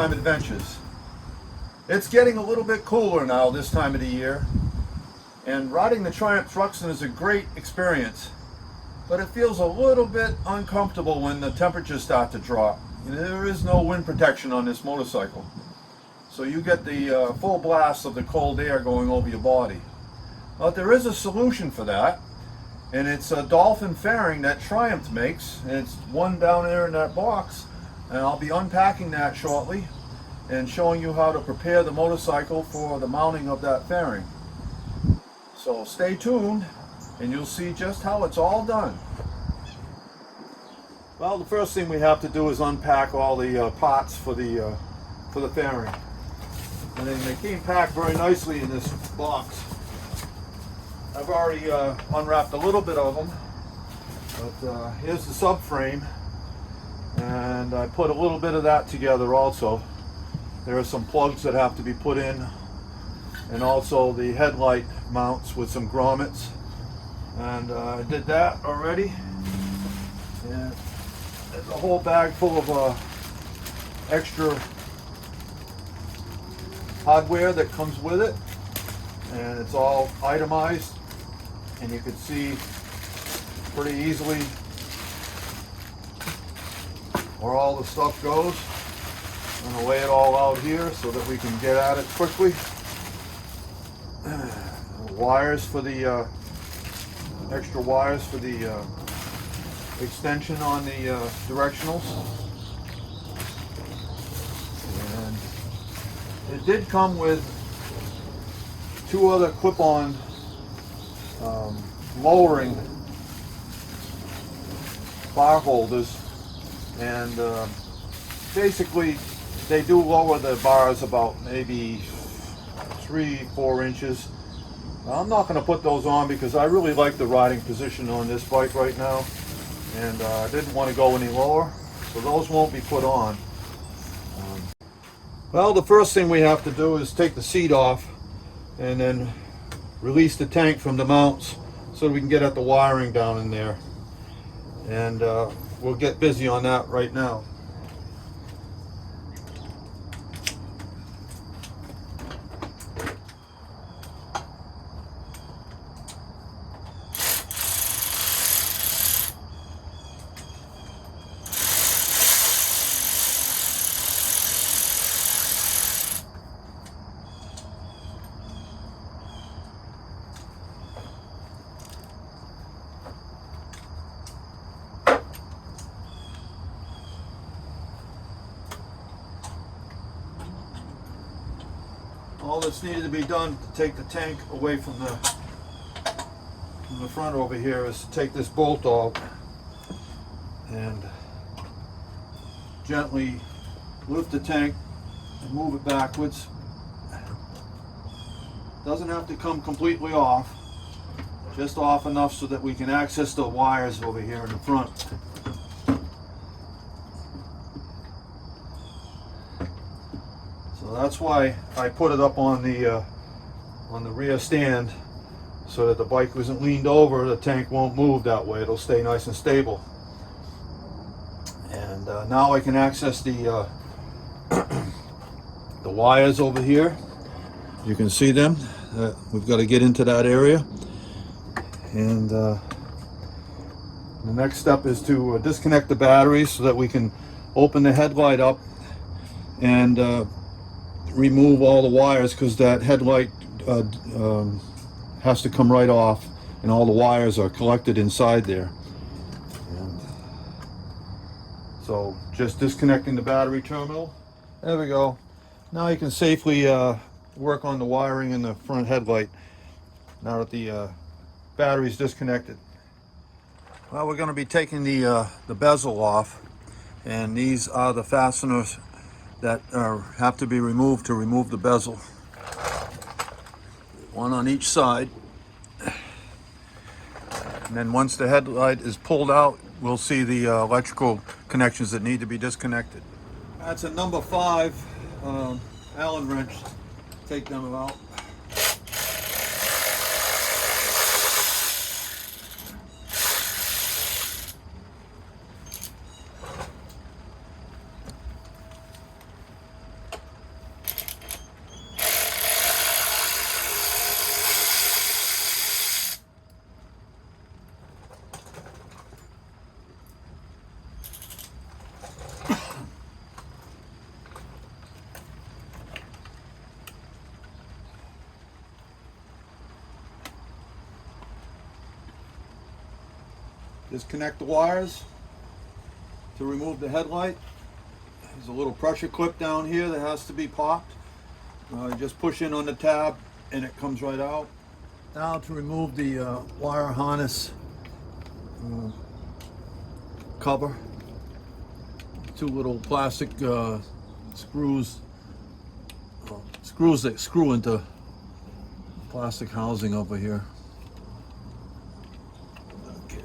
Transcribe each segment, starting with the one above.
summertime adventures. It's getting a little bit cooler now this time of the year, and riding the Triumph Thruxton is a great experience, but it feels a little bit uncomfortable when the temperatures start to drop. There is no wind protection on this motorcycle, so you get the full blast of the cold air going over your body. But there is a solution for that, and it's a Dolphin Faring that Triumph makes, and it's one down there in that box, and I'll be unpacking that shortly and showing you how to prepare the motorcycle for the mounting of that fairing. So stay tuned and you'll see just how it's all done. Well, the first thing we have to do is unpack all the parts for the fairing, and then they came packed very nicely in this box. I've already unwrapped a little bit of them, but here's the subframe, and I put a little bit of that together also. There are some plugs that have to be put in, and also the headlight mounts with some grommets, and I did that already. And there's a whole bag full of extra hardware that comes with it, and it's all itemized, and you can see pretty easily where all the stuff goes. I'm going to lay it all out here so that we can get at it quickly. Wires for the extra wires for the extension on the directionals, and it did come with two other clip-on lowering bar holders, and basically they do lower the bars about maybe 3-4 inches. I'm not going to put those on because I really like the riding position on this bike right now, and I didn't want to go any lower, so those won't be put on. Well, the first thing we have to do is take the seat off and then release the tank from the mounts so we can get at the wiring down in there, and we'll get busy on that right now. All that's needed to be done to take the tank away from the front over here is to take this bolt off and gently lift the tank and move it backwards. Doesn't have to come completely off, just off enough so that we can access the wires over here in the front. So that's why I put it up on the rear stand, so that the bike isn't leaned over, the tank won't move that way, it'll stay nice and stable. And now I can access the the wires over here. You can see them. We've got to get into that area, and the next step is to disconnect the batteries so that we can open the headlight up and remove all the wires, because that headlight has to come right off, and all the wires are collected inside there. And so just disconnecting the battery terminal. There we go. Now you can safely work on the wiring in the front headlight now that the battery's disconnected. Well, we're going to be taking the bezel off, and these are the fasteners that have to be removed to remove the bezel. One on each side. And then once the headlight is pulled out, we'll see the electrical connections that need to be disconnected. That's a number 5 Allen wrench. Take them out. disconnect the wires to remove the headlight. There's a little pressure clip down here that has to be popped. You just push in on the tab and it comes right out. Now to remove the wire harness cover. Two little plastic screws that screw into plastic housing over here. Okay.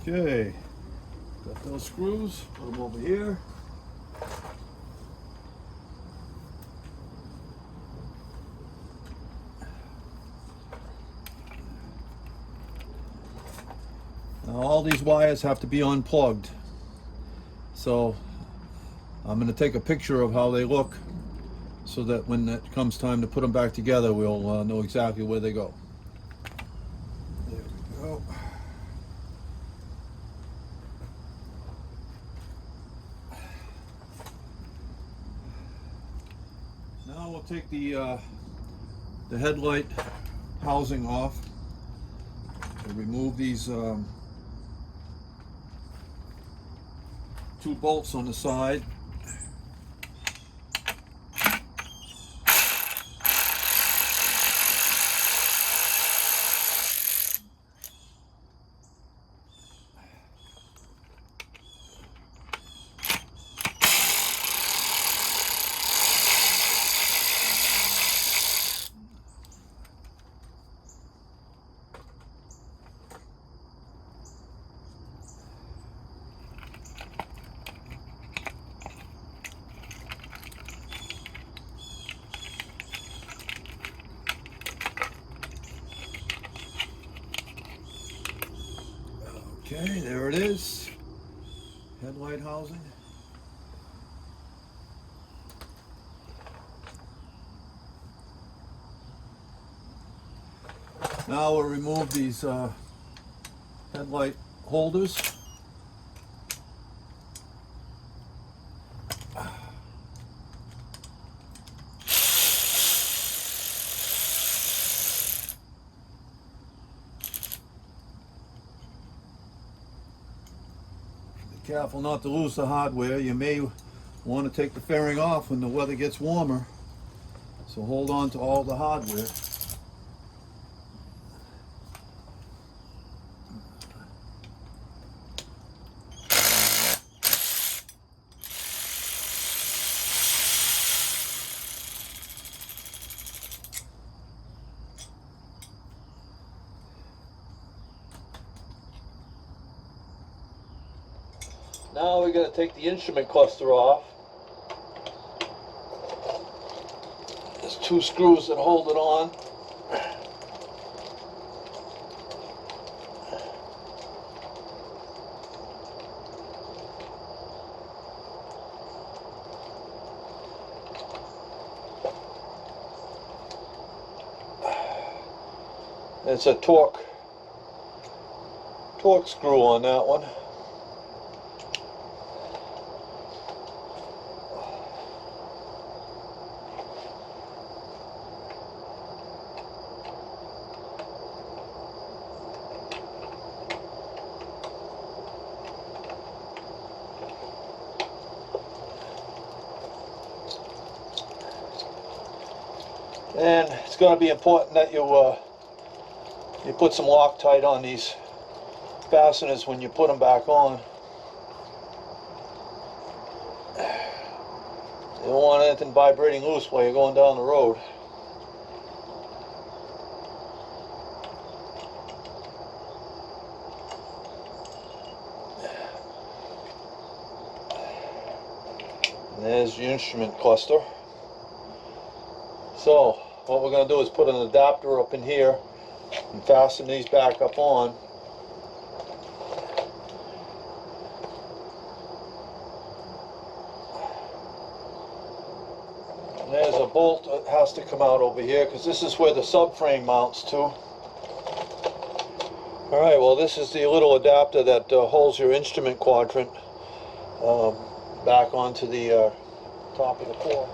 Okay, got those screws, put them over here. Now all these wires have to be unplugged. So I'm going to take a picture of how they look so that when it comes time to put them back together, we'll know exactly where they go. There we go. Now we'll take the headlight housing off and remove these two bolts on the side. Okay, there it is. Headlight housing. Now we'll remove these headlight holders. Careful not to lose the hardware. You may want to take the fairing off when the weather gets warmer. So hold on to all the hardware. Now we're going to take the instrument cluster off. There's two screws that hold it on. It's a torque screw on that one. And it's going to be important that you put some Loctite on these fasteners when you put them back on. You don't want anything vibrating loose while you're going down the road. And there's the instrument cluster. So what we're going to do is put an adapter up in here and fasten these back up on. And there's a bolt that has to come out over here because this is where the subframe mounts to. Alright, well this is the little adapter that holds your instrument quadrant back onto the top of the cords.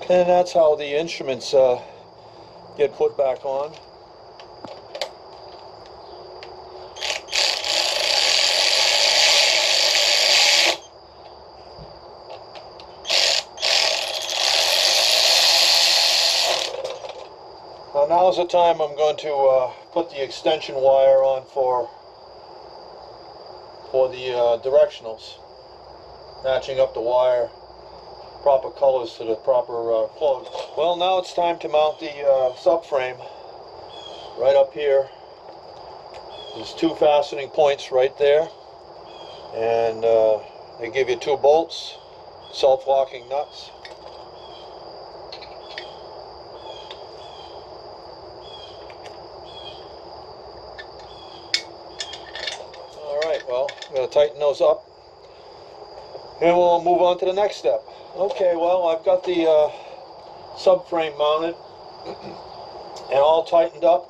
And that's how the instruments get put back on. Now is the time I'm going to put the extension wire on for the directionals, matching up the wire, proper colors to the proper plugs. Well, now it's time to mount the subframe right up here. There's two fastening points right there, and they give you 2 bolts, self-locking nuts. Well, I'm going to tighten those up, and we'll move on to the next step. Okay, well, I've got the subframe mounted and all tightened up.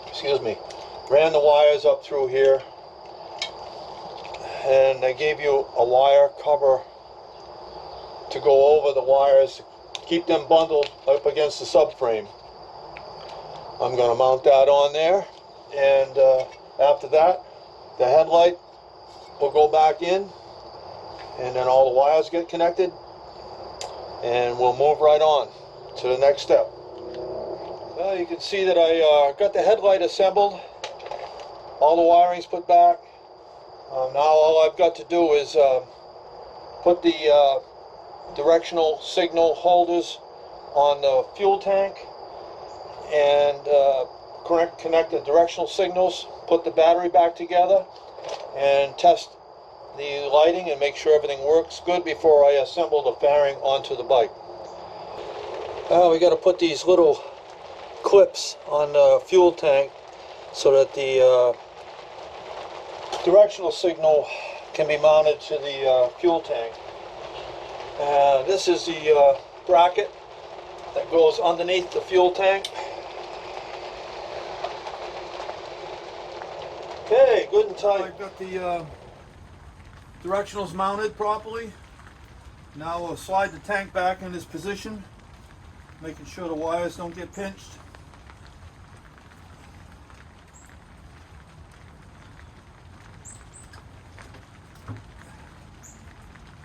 Excuse me. Ran the wires up through here, and I gave you a wire cover to go over the wires, keep them bundled up against the subframe. I'm going to mount that on there, and after that, the headlight will go back in, and then all the wires get connected, and we'll move right on to the next step. Well, you can see that I got the headlight assembled, all the wiring's put back. Now all I've got to do is put the directional signal holders on the fuel tank, and connect the directional signals, put the battery back together, and test the lighting and make sure everything works good before I assemble the fairing onto the bike. We got to put these little clips on the fuel tank so that the directional signal can be mounted to the fuel tank. This is the bracket that goes underneath the fuel tank. Okay, good and tight. I've got the directionals mounted properly. Now we'll slide the tank back in its position, making sure the wires don't get pinched.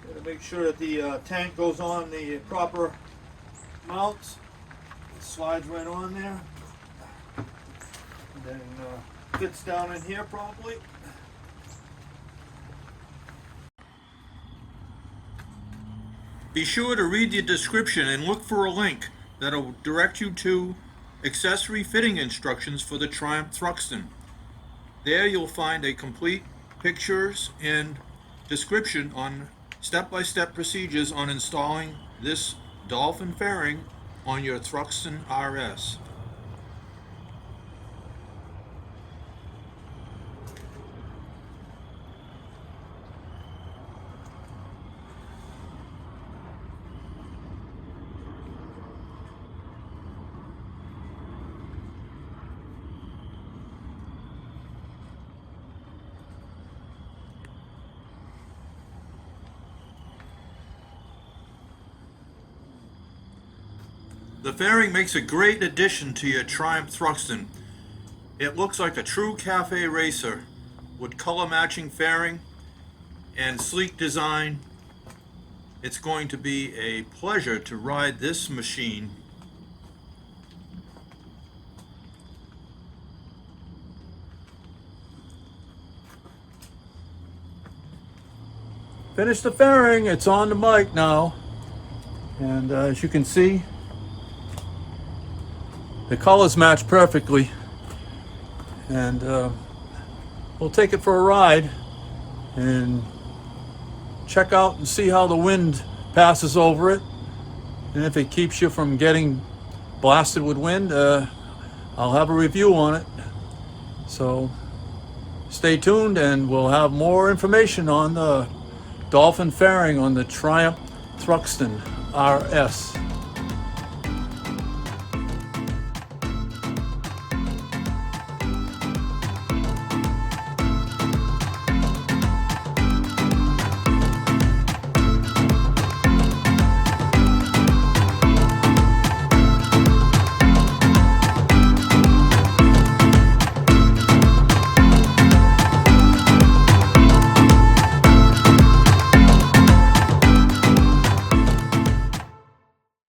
Gotta make sure that the tank goes on the proper mounts. It slides right on there. And then fits down in here properly. Be sure to read the description and look for a link that will direct you to accessory fitting instructions for the Triumph Thruxton. There you'll find a complete pictures and description on step-by-step procedures on installing this Dolphin Faring on your Thruxton RS. The fairing makes a great addition to your Triumph Thruxton. It looks like a true cafe racer with color matching fairing and sleek design. It's going to be a pleasure to ride this machine. Finished the fairing, it's on the bike now, and as you can see, the colors match perfectly, and we'll take it for a ride and check out and see how the wind passes over it And if it keeps you from getting blasted with wind, I'll have a review on it. So stay tuned, and we'll have more information on the Dolphin Faring on the Triumph Thruxton RS.